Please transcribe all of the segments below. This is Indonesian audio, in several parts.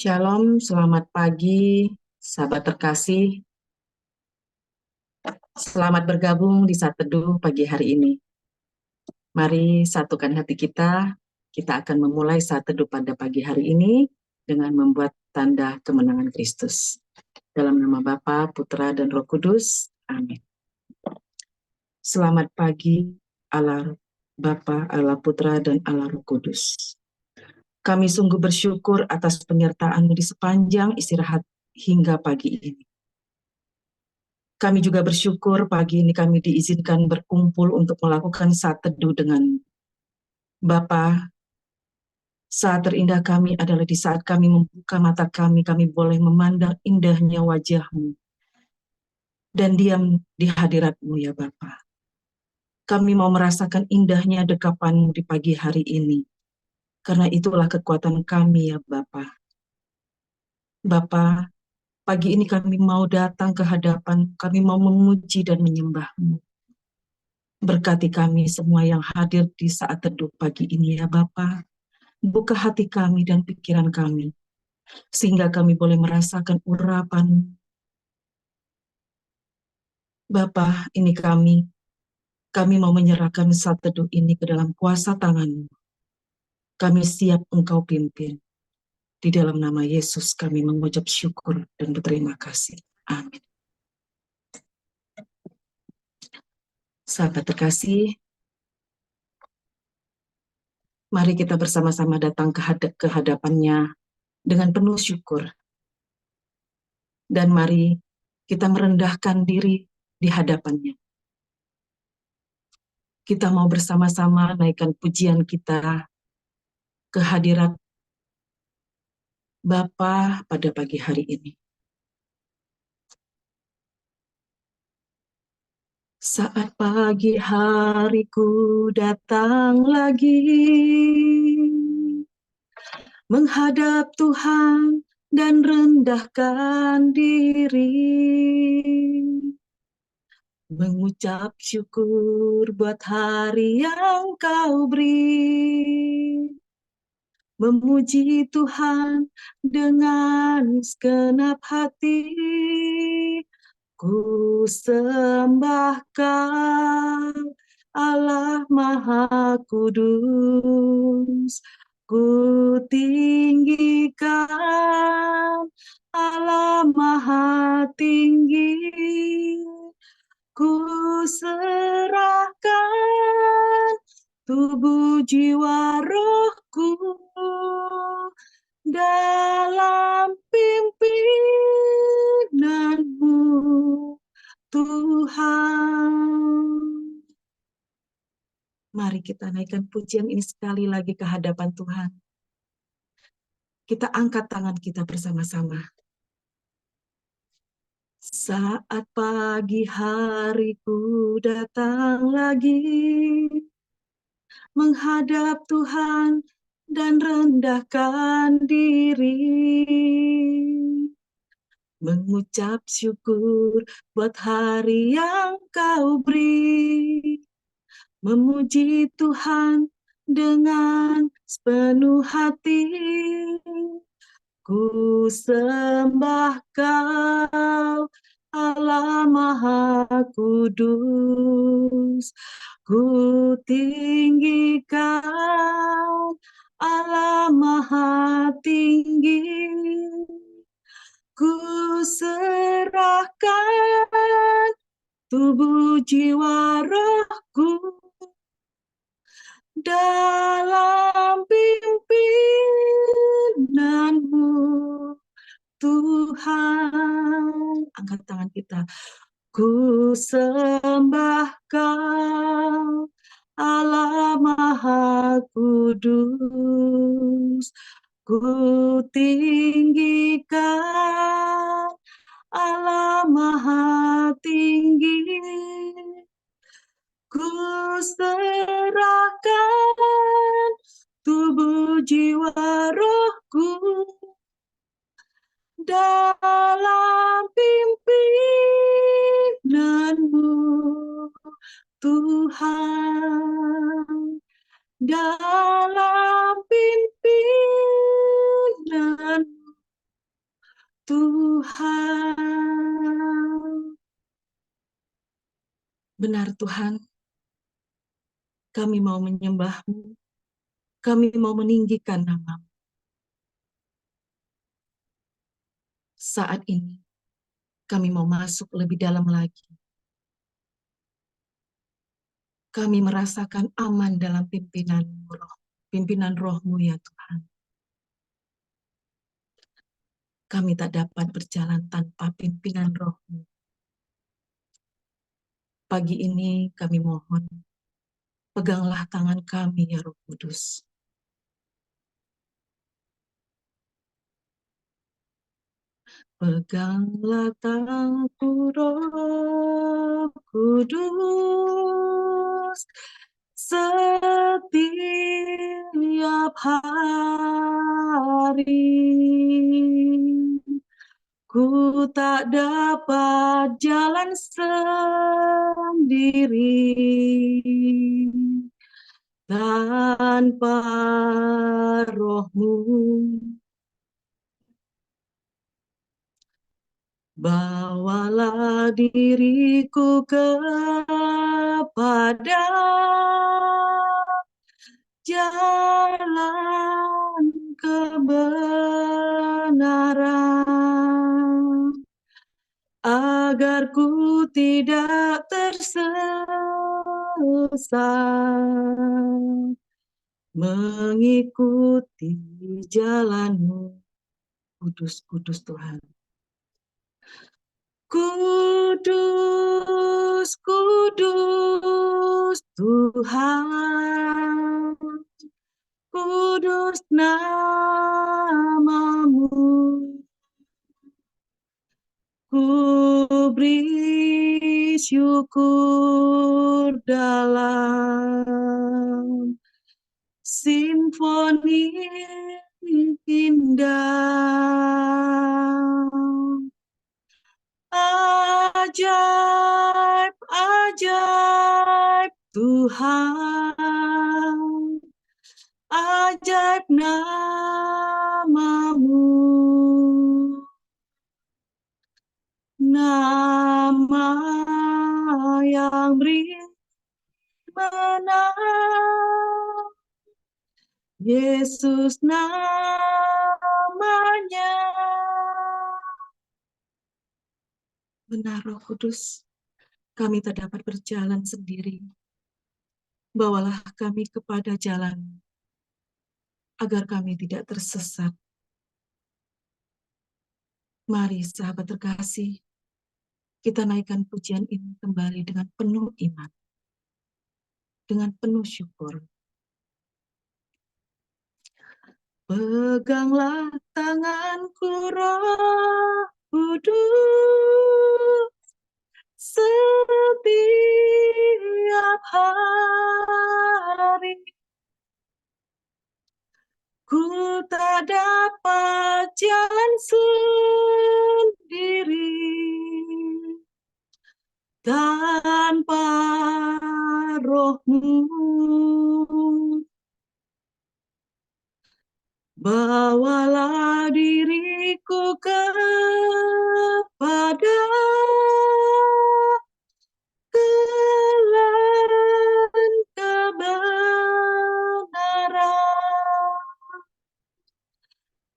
Shalom, selamat pagi, sahabat terkasih. Selamat bergabung di Saat Teduh pagi hari ini. Mari satukan hati kita. Kita akan memulai Saat Teduh pada pagi hari ini dengan membuat tanda kemenangan Kristus. Dalam nama Bapa, Putra, dan Roh Kudus. Amin. Selamat pagi, Allah Bapa, Allah Putra, dan Allah Roh Kudus. Kami sungguh bersyukur atas penyertaan-Mu di sepanjang istirahat hingga pagi ini. Kami juga bersyukur pagi ini kami diizinkan berkumpul untuk melakukan saat teduh dengan Bapa. Saat terindah kami adalah di saat kami membuka mata kami boleh memandang indahnya wajah-Mu dan diam di hadirat-Mu ya Bapa. Kami mau merasakan indahnya dekapan-Mu di pagi hari ini, karena itulah kekuatan kami ya Bapa. Bapa, pagi ini kami mau datang ke hadapan, kami mau memuji dan menyembah-Mu. Berkati kami semua yang hadir di saat teduh pagi ini ya Bapa. Buka hati kami dan pikiran kami, sehingga kami boleh merasakan urapan. Bapa, ini kami mau menyerahkan saat teduh ini ke dalam kuasa tangan-Mu. Kami siap Engkau pimpin. Di dalam nama Yesus kami mengucap syukur dan berterima kasih. Amin. Sahabat terkasih, mari kita bersama-sama datang ke hadapan-Nya dengan penuh syukur. Dan mari kita merendahkan diri di hadapan-Nya. Kita mau bersama-sama naikkan pujian kita ke hadirat Bapa pada pagi hari ini. Saat pagi hariku datang lagi, menghadap Tuhan dan rendahkan diri, mengucap syukur buat hari yang Kau beri, memuji Tuhan dengan segenap hati. Ku sembahkan Allah Maha Kudus, ku tinggikan Allah Maha Tinggi, ku serahkan tubuh jiwa rohku dalam pimpinanmu, Tuhan. Mari kita naikkan pujian ini sekali lagi ke hadapan Tuhan. Kita angkat tangan kita bersama-sama. Saat pagi hariku datang lagi, menghadap Tuhan dan rendahkan diri, mengucap syukur buat hari yang Kau beri, memuji Tuhan dengan sepenuh hati. Ku sembah Kau Allah Maha Kudus, ku tinggikan Allah Maha Tinggi, ku serahkan tubuh jiwa rohku dalam pimpinanmu, Tuhan. Angkat tangan kita. Ku sembah Kau Allah Maha Kudus, ku tinggikan Allah Maha Tinggi, ku serahkan tubuh jiwa rohku dalam pimpinanmu, Tuhan. Dalam pimpinanmu, Tuhan. Benar Tuhan, kami mau menyembah-Mu, kami mau meninggikan nama-Mu. Saat ini, kami mau masuk lebih dalam lagi. Kami merasakan aman dalam pimpinan Roh-Mu ya Tuhan. Kami tak dapat berjalan tanpa pimpinan Roh-Mu. Pagi ini kami mohon, peganglah tangan kami ya Roh Kudus. Peganglah tanganku Roh Kudus, setiap hari. Ku tak dapat jalan sendiri tanpa Roh-Mu. Bawalah diriku kepada jalan kebenaran, agar ku tidak tersesat mengikuti jalan-Mu. Kudus, kudus Tuhan. Kudus, kudus Tuhan, kudus nama-Mu. Ku beri syukur dalam simfoni indah. Ajaib, ajaib Tuhan, ajaib nama-Mu, nama yang beri menang, Yesus namanya. Benar Roh Kudus, kami tak dapat berjalan sendiri. Bawalah kami kepada jalan, agar kami tidak tersesat. Mari sahabat terkasih, kita naikkan pujian ini kembali dengan penuh iman, dengan penuh syukur. Peganglah tanganku Roh Kudus, setiap hari. Ku tak dapat jalan sendiri tanpa Roh-Mu. Bawalah diriku kepada jalan kebenaran,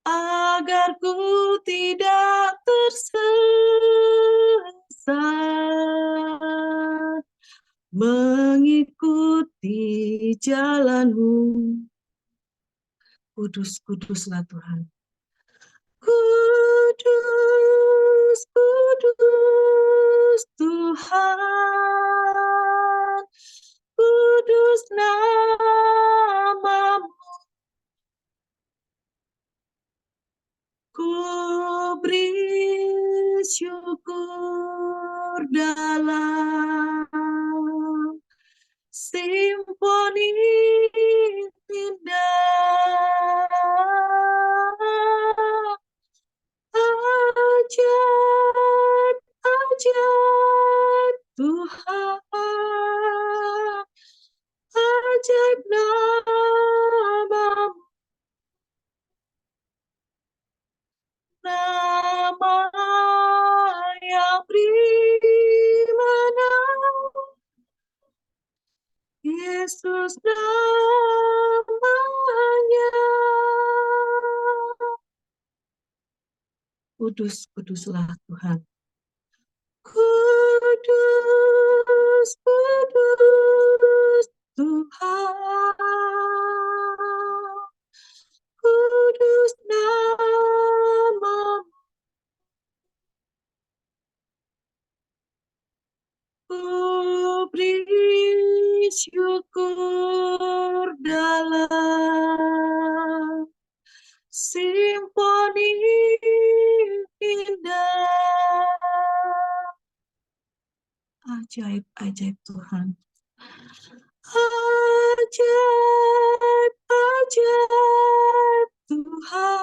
agar ku tidak tersesat mengikuti jalan-Mu. Kudus, kuduslah Tuhan. Kudus, kudus Tuhan, kudus nama-Mu. Ku beri syukur dalam simfoni indah. Ajaib, ajaib Tuhan, ajaib nama-Mu, nama Yesus namanya. Kudus, kuduslah Tuhan. Kudus, kudus Tuhan. Kudus nama-Mu. Ku beri syukur dalam simfoni indah. Ajaib-ajaib Tuhan. Ajaib, ajaib Tuhan.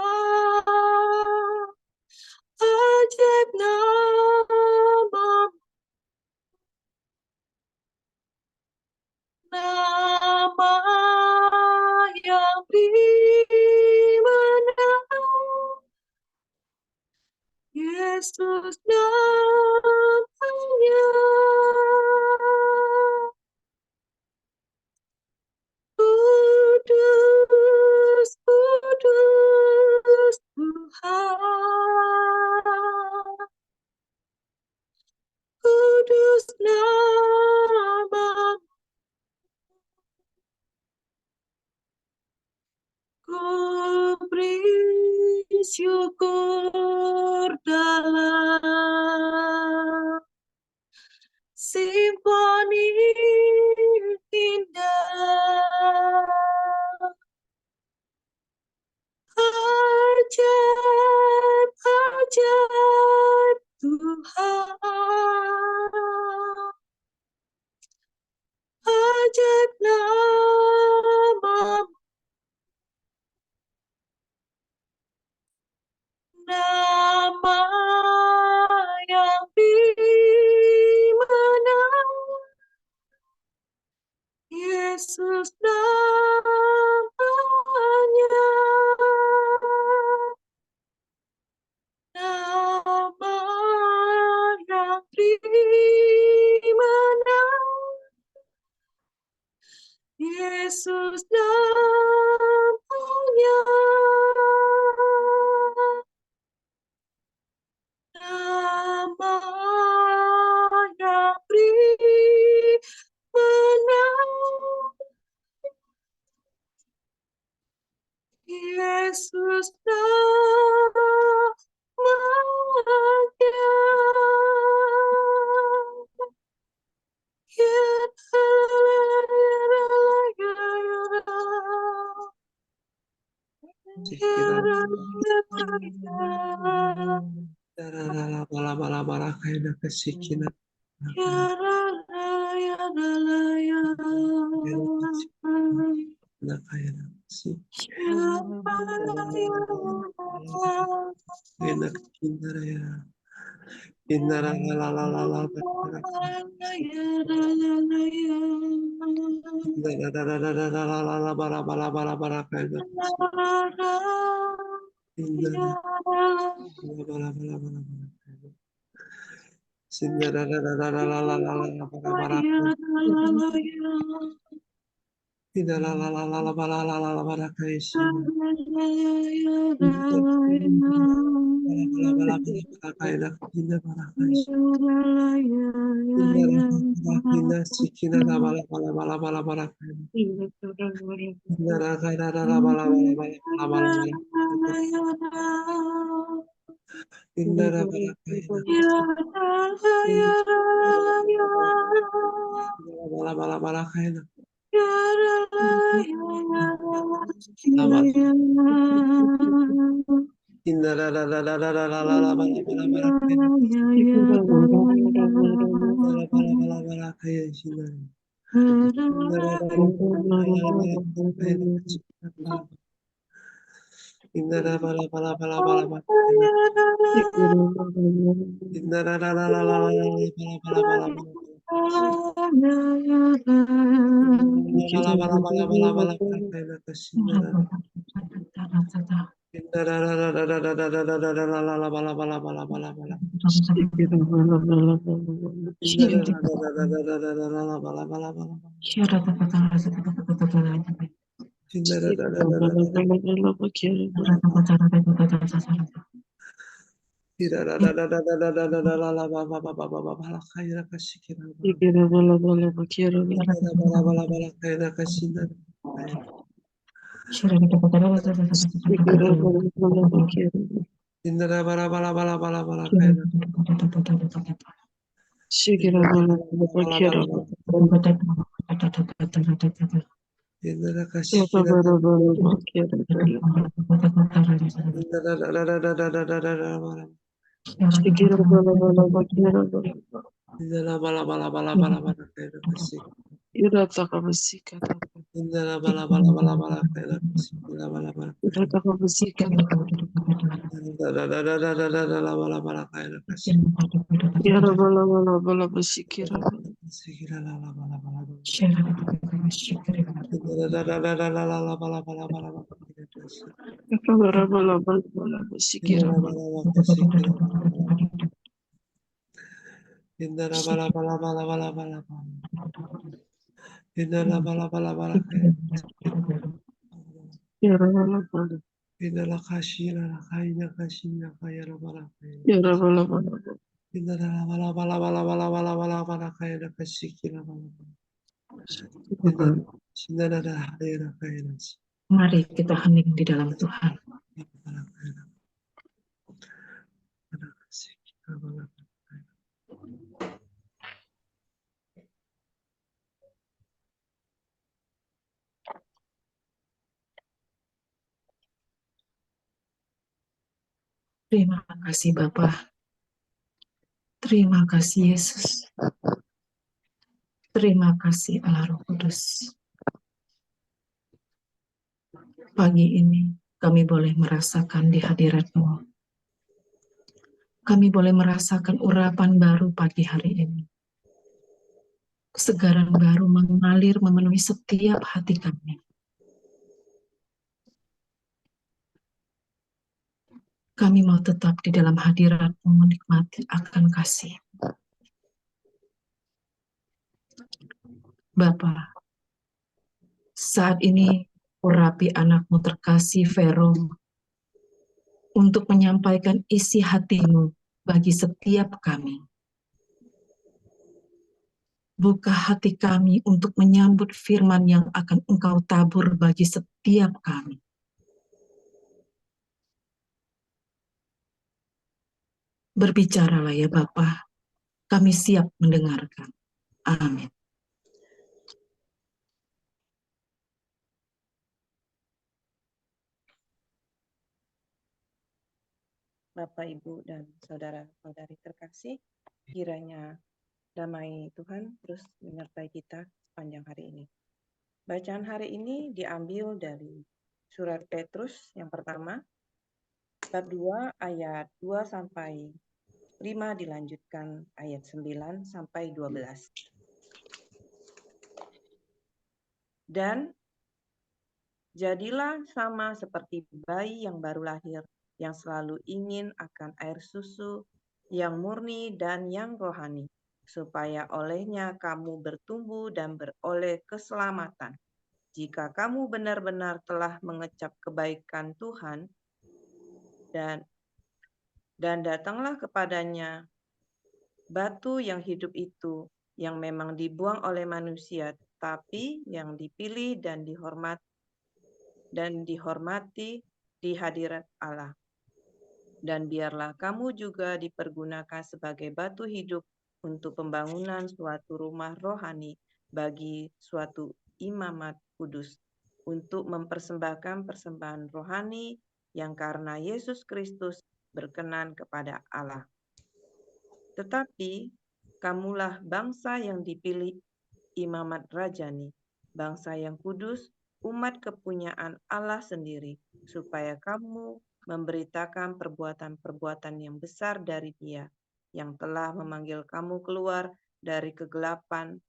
Ajaib nama-Mu. Nama yang dimenang. Yesus namanya. Kudus, kudus Tuhan. Kudus nama-Mu. Ku beri syukur dalam simfoni indah. Ajaib, ajaib Tuhan. Ajaib nama-Mu. Nama yang dimenang. Yesus namanya. Nama yang dimenang. Yesus namanya. Nama yang dimenang. Yesus namanya. Mari kita hening di dalam Tuhan. Terima kasih Bapa. Terima kasih Yesus. Terima kasih Allah Roh Kudus. Pagi ini kami boleh merasakan di hadirat-Mu. Kami boleh merasakan urapan baru pagi hari ini. Kesegaran baru mengalir memenuhi setiap hati kami. Kami mau tetap di dalam hadirat-Mu menikmati akan kasih. Bapa, saat ini urapi anak-Mu terkasih Vero untuk menyampaikan isi hati-Mu bagi setiap kami. Buka hati kami untuk menyambut firman yang akan Engkau tabur bagi setiap kami. Berbicaralah ya Bapa, kami siap mendengarkan. Amin. Bapak, Ibu, dan saudara-saudari terkasih, kiranya damai Tuhan terus menyertai kita sepanjang hari ini. Bacaan hari ini diambil dari surat Petrus yang pertama, bab 2 ayat 2 sampai 5 dilanjutkan ayat 9 sampai 12. Dan jadilah sama seperti bayi yang baru lahir, yang selalu ingin akan air susu yang murni dan yang rohani, supaya olehnya kamu bertumbuh dan beroleh keselamatan. Jika kamu benar-benar telah mengecap kebaikan Tuhan, dan datanglah kepadanya batu yang hidup itu, yang memang dibuang oleh manusia, tapi yang dipilih dan dihormati di hadirat Allah. Dan biarlah kamu juga dipergunakan sebagai batu hidup untuk pembangunan suatu rumah rohani bagi suatu imamat kudus, untuk mempersembahkan persembahan rohani yang karena Yesus Kristus berkenan kepada Allah. Tetapi kamulah bangsa yang dipilih, imamat rajani, bangsa yang kudus, umat kepunyaan Allah sendiri, supaya kamu memberitakan perbuatan-perbuatan yang besar dari Dia, yang telah memanggil kamu keluar dari kegelapan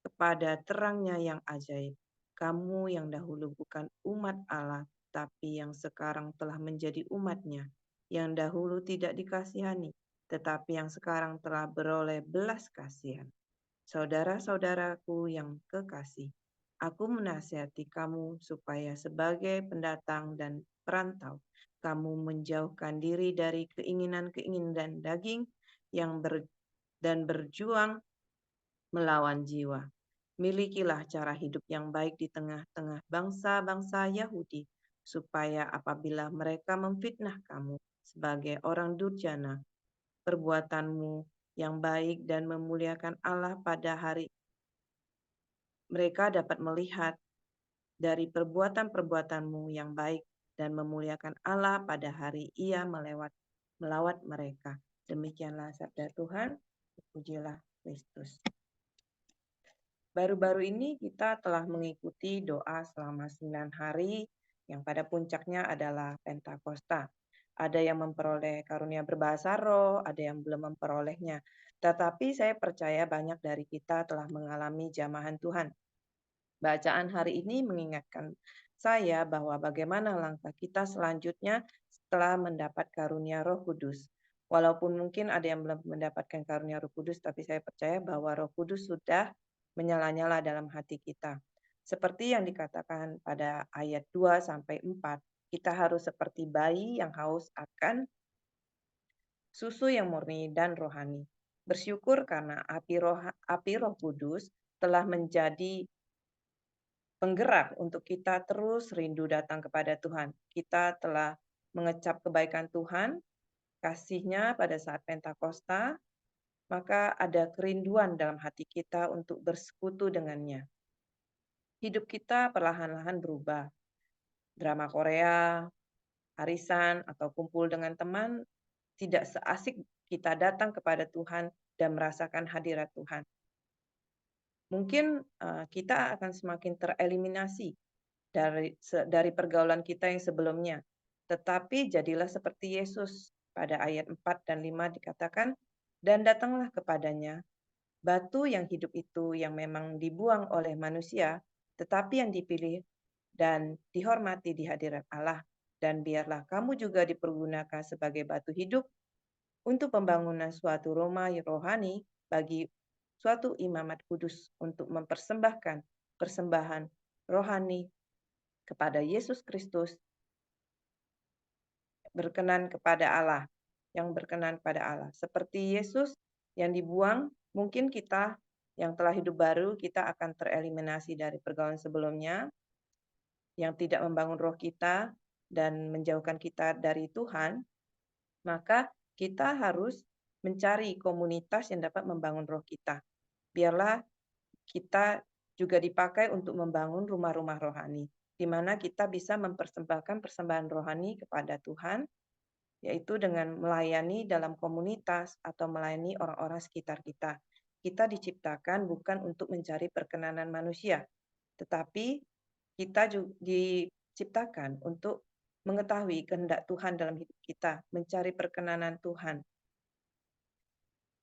kepada terangnya yang ajaib. Kamu yang dahulu bukan umat Allah, tetapi yang sekarang telah menjadi umat-Nya, yang dahulu tidak dikasihani, tetapi yang sekarang telah beroleh belas kasihan. Saudara-saudaraku yang kekasih, aku menasihati kamu supaya sebagai pendatang dan perantau, kamu menjauhkan diri dari keinginan-keinginan daging dan berjuang melawan jiwa. Milikilah cara hidup yang baik di tengah-tengah bangsa-bangsa Yahudi, supaya apabila mereka memfitnah kamu sebagai orang durjana, perbuatanmu yang baik dan memuliakan Allah pada hari mereka dapat melihat dari perbuatan-perbuatanmu yang baik dan memuliakan Allah pada hari Ia melawat mereka. Demikianlah sabda Tuhan. Pujilah Kristus. Baru-baru ini kita telah mengikuti doa selama 9 hari yang pada puncaknya adalah Pentakosta. Ada yang memperoleh karunia berbahasa roh, ada yang belum memperolehnya. Tetapi saya percaya banyak dari kita telah mengalami jamahan Tuhan. Bacaan hari ini mengingatkan saya bahwa bagaimana langkah kita selanjutnya setelah mendapat karunia Roh Kudus. Walaupun mungkin ada yang belum mendapatkan karunia Roh Kudus, tapi saya percaya bahwa Roh Kudus sudah menyala-nyala dalam hati kita. Seperti yang dikatakan pada ayat 2 sampai 4, kita harus seperti bayi yang haus akan susu yang murni dan rohani. Bersyukur karena api Roh Kudus telah menjadi penggerak untuk kita terus rindu datang kepada Tuhan. Kita telah mengecap kebaikan Tuhan, kasih-Nya pada saat Pentakosta, maka ada kerinduan dalam hati kita untuk bersekutu dengannya. Hidup kita perlahan-lahan berubah. Drama Korea, arisan, atau kumpul dengan teman tidak seasik kita datang kepada Tuhan dan merasakan hadirat Tuhan. Mungkin kita akan semakin tereliminasi dari pergaulan kita yang sebelumnya. Tetapi jadilah seperti Yesus. Pada ayat 4 dan 5 dikatakan, dan datanglah kepadanya batu yang hidup itu yang memang dibuang oleh manusia, tetapi yang dipilih dan dihormati di hadirat Allah. Dan biarlah kamu juga dipergunakan sebagai batu hidup untuk pembangunan suatu rumah rohani bagi suatu imamat kudus untuk mempersembahkan persembahan rohani kepada Yesus Kristus berkenan kepada Allah, yang berkenan kepada Allah. Seperti Yesus yang dibuang, mungkin kita yang telah hidup baru, kita akan tereliminasi dari pergaulan sebelumnya, yang tidak membangun roh kita dan menjauhkan kita dari Tuhan, maka kita harus mencari komunitas yang dapat membangun roh kita. Biarlah kita juga dipakai untuk membangun rumah-rumah rohani, di mana kita bisa mempersembahkan persembahan rohani kepada Tuhan, yaitu dengan melayani dalam komunitas atau melayani orang-orang sekitar kita. Kita diciptakan bukan untuk mencari perkenanan manusia, tetapi kita juga diciptakan untuk mengetahui kehendak Tuhan dalam hidup kita, mencari perkenanan Tuhan.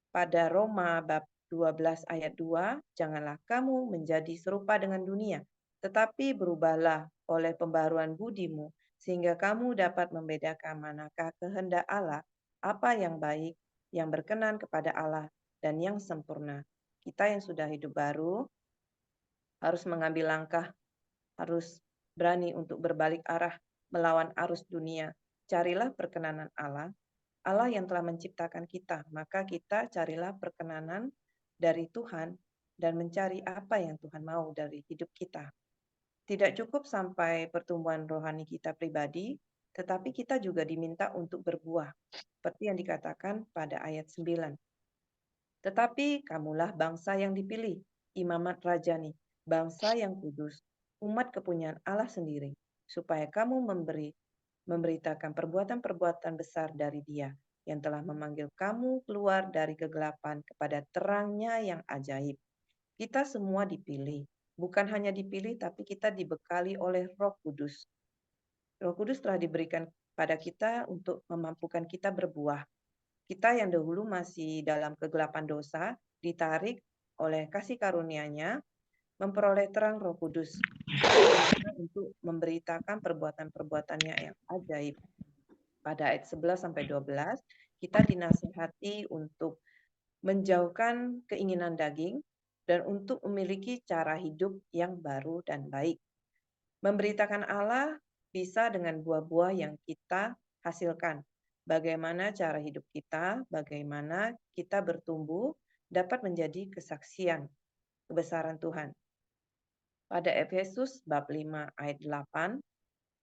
Pada Roma bab 12 ayat 2, janganlah kamu menjadi serupa dengan dunia, tetapi berubahlah oleh pembaruan budimu, sehingga kamu dapat membedakan manakah kehendak Allah, apa yang baik, yang berkenan kepada Allah, dan yang sempurna. Kita yang sudah hidup baru harus mengambil langkah, harus berani untuk berbalik arah melawan arus dunia. Carilah perkenanan Allah, Allah yang telah menciptakan kita, maka kita carilah perkenanan dari Tuhan dan mencari apa yang Tuhan mau dari hidup kita. Tidak cukup sampai pertumbuhan rohani kita pribadi, tetapi kita juga diminta untuk berbuah, seperti yang dikatakan pada ayat 9. Tetapi kamulah bangsa yang dipilih, imamat rajani, bangsa yang kudus, umat kepunyaan Allah sendiri, supaya kamu memberitakan perbuatan-perbuatan besar dari Dia yang telah memanggil kamu keluar dari kegelapan kepada terangnya yang ajaib. Kita semua dipilih, bukan hanya dipilih tapi kita dibekali oleh Roh Kudus. Roh Kudus telah diberikan pada kita untuk memampukan kita berbuah. Kita yang dahulu masih dalam kegelapan dosa, ditarik oleh kasih karunia-Nya, memperoleh terang Roh Kudus. untuk memberitakan perbuatan-perbuatannya yang ajaib. Pada ayat 11-12, kita dinasihati untuk menjauhkan keinginan daging dan untuk memiliki cara hidup yang baru dan baik. Memberitakan Allah bisa dengan buah-buah yang kita hasilkan. Bagaimana cara hidup kita, bagaimana kita bertumbuh, dapat menjadi kesaksian kebesaran Tuhan. Pada Efesus bab 5 ayat 8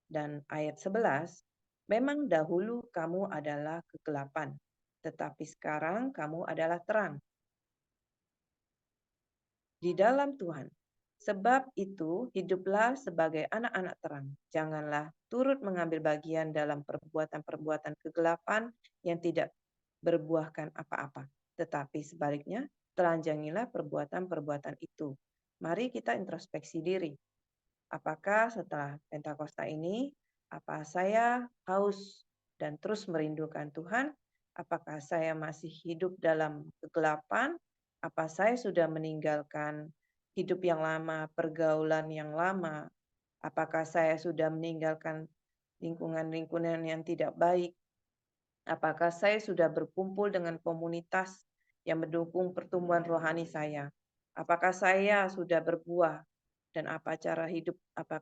dan ayat 11, memang dahulu kamu adalah kegelapan, tetapi sekarang kamu adalah terang di dalam Tuhan. Sebab itu, hiduplah sebagai anak-anak terang. Janganlah turut mengambil bagian dalam perbuatan-perbuatan kegelapan yang tidak berbuahkan apa-apa. Tetapi sebaliknya, telanjangilah perbuatan-perbuatan itu. Mari kita introspeksi diri. Apakah setelah Pentakosta ini, apa saya haus dan terus merindukan Tuhan? Apakah saya masih hidup dalam kegelapan? Apa saya sudah meninggalkan hidup yang lama, pergaulan yang lama? Apakah saya sudah meninggalkan lingkungan-lingkungan yang tidak baik? Apakah saya sudah berkumpul dengan komunitas yang mendukung pertumbuhan rohani saya? Apakah saya sudah berbuah? Dan apakah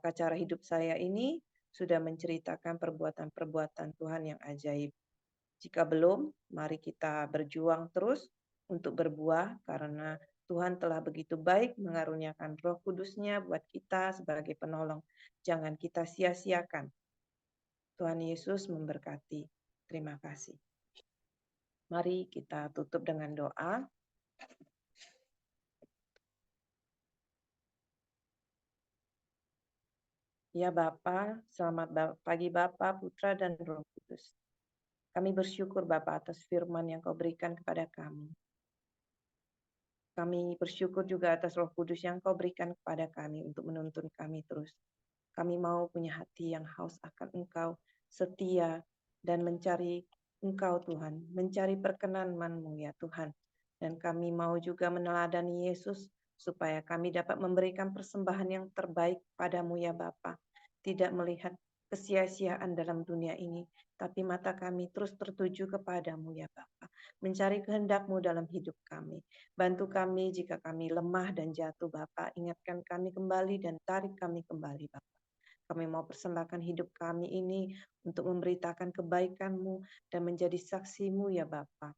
cara hidup saya ini sudah menceritakan perbuatan-perbuatan Tuhan yang ajaib? Jika belum, mari kita berjuang terus untuk berbuah karena Tuhan telah begitu baik mengaruniakan Roh Kudus-Nya buat kita sebagai penolong. Jangan kita sia-siakan. Tuhan Yesus memberkati. Terima kasih. Mari kita tutup dengan doa. Ya Bapa, selamat pagi Bapa, Putra, dan Roh Kudus. Kami bersyukur Bapa atas firman yang Kau berikan kepada kami. Kami bersyukur juga atas Roh Kudus yang Kau berikan kepada kami untuk menuntun kami terus. Kami mau punya hati yang haus akan Engkau, setia, dan mencari Engkau Tuhan, mencari perkenan-Mu ya Tuhan. Dan kami mau juga meneladani Yesus, supaya kami dapat memberikan persembahan yang terbaik padamu ya Bapa. Tidak melihat kesia-siaan dalam dunia ini, tapi mata kami terus tertuju kepadamu ya Bapa. Mencari kehendak-Mu dalam hidup kami. Bantu kami jika kami lemah dan jatuh Bapa. Ingatkan kami kembali dan tarik kami kembali Bapa. Kami mau persembahkan hidup kami ini untuk memberitakan kebaikan-Mu dan menjadi saksi-Mu ya Bapa.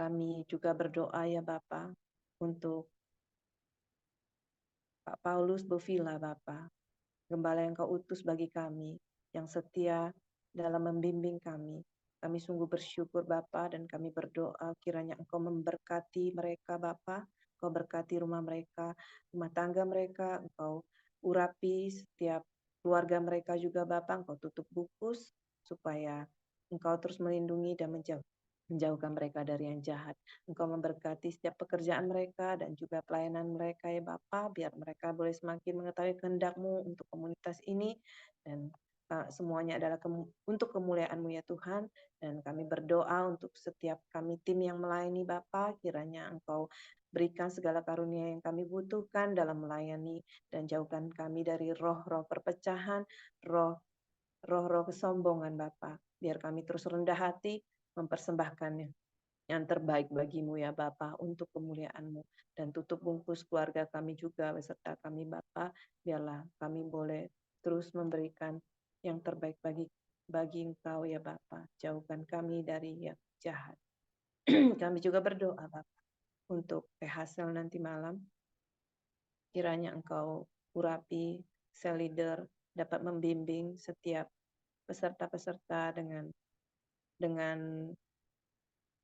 Kami juga berdoa ya Bapa untuk Pak Paulus Bovila Bapa, gembala yang Kau utus bagi kami, yang setia dalam membimbing kami. Kami sungguh bersyukur Bapa dan kami berdoa kiranya Engkau memberkati mereka Bapa, Engkau berkati rumah mereka, rumah tangga mereka, Engkau urapi setiap keluarga mereka juga Bapa, Engkau tutup bukus supaya Engkau terus melindungi dan menjauhkan mereka dari yang jahat. Engkau memberkati setiap pekerjaan mereka dan juga pelayanan mereka ya Bapa, biar mereka boleh semakin mengetahui kehendak-Mu untuk komunitas ini dan semuanya adalah untuk kemuliaan-Mu ya Tuhan. Dan kami berdoa untuk setiap kami tim yang melayani Bapa, kiranya Engkau berikan segala karunia yang kami butuhkan dalam melayani dan jauhkan kami dari roh-roh perpecahan, roh-roh kesombongan Bapa. Biar kami terus rendah hati mempersembahkannya yang terbaik bagimu ya Bapa untuk kemuliaan-Mu. Dan tutup bungkus keluarga kami juga beserta kami Bapa, biarlah kami boleh terus memberikan yang terbaik bagi Engkau ya Bapa. Jauhkan kami dari yang jahat. Kami juga berdoa Bapa untuk PHSL nanti malam. Kiranya Engkau urapi sel leader dapat membimbing setiap peserta-peserta dengan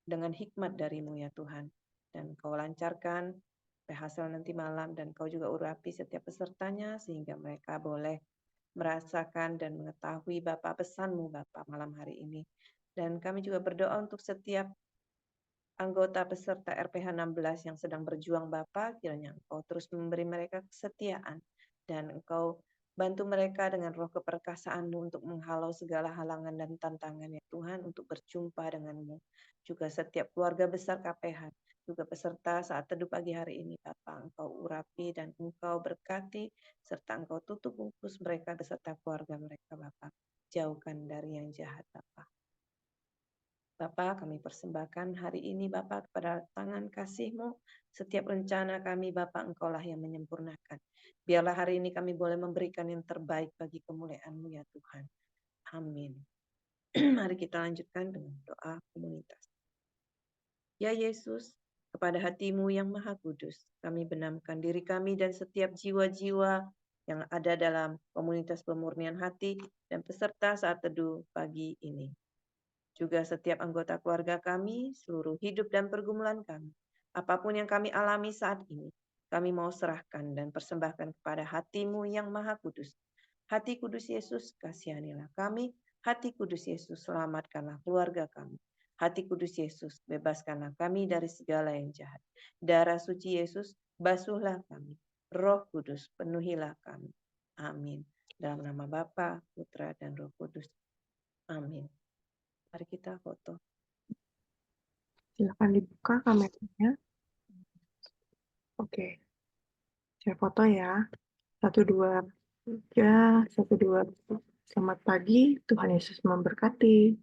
hikmat dari-Mu ya Tuhan. Dan Kau lancarkan PHSL nanti malam dan Kau juga urapi setiap pesertanya sehingga mereka boleh merasakan dan mengetahui Bapak pesan-Mu Bapak malam hari ini. Dan kami juga berdoa untuk setiap anggota peserta RPH 16 yang sedang berjuang Bapak, kiranya Engkau terus memberi mereka kesetiaan dan Engkau bantu mereka dengan roh keperkasaan-Mu untuk menghalau segala halangan dan tantangan ya Tuhan untuk berjumpa dengan-Mu. Juga setiap keluarga besar KPH, juga peserta saat teduh pagi hari ini, Bapa. Engkau urapi dan Engkau berkati, serta Engkau tutup bungkus mereka beserta keluarga mereka, Bapa. Jauhkan dari yang jahat, Bapa. Bapa, kami persembahkan hari ini, Bapa, kepada tangan kasih-Mu. Setiap rencana kami, Bapa, Engkaulah yang menyempurnakan. Biarlah hari ini kami boleh memberikan yang terbaik bagi kemuliaan-Mu, ya Tuhan. Amin. Mari kita lanjutkan dengan doa komunitas. Ya Yesus, kepada hati-Mu yang Maha Kudus, kami benamkan diri kami dan setiap jiwa-jiwa yang ada dalam komunitas pemurnian hati dan peserta saat teduh pagi ini. Juga setiap anggota keluarga kami, seluruh hidup dan pergumulan kami. Apapun yang kami alami saat ini, kami mau serahkan dan persembahkan kepada hati-Mu yang Maha Kudus. Hati Kudus Yesus, kasihanilah kami. Hati Kudus Yesus, selamatkanlah keluarga kami. Hati Kudus Yesus, bebaskanlah kami dari segala yang jahat. Darah suci Yesus, basuhlah kami. Roh Kudus, penuhilah kami. Amin. Dalam nama Bapa, Putra, dan Roh Kudus. Amin. Mari kita foto. Silakan dibuka kameranya. Oke, saya foto ya. 1, 2, 3, 1, 2. Selamat pagi, Tuhan Yesus memberkati.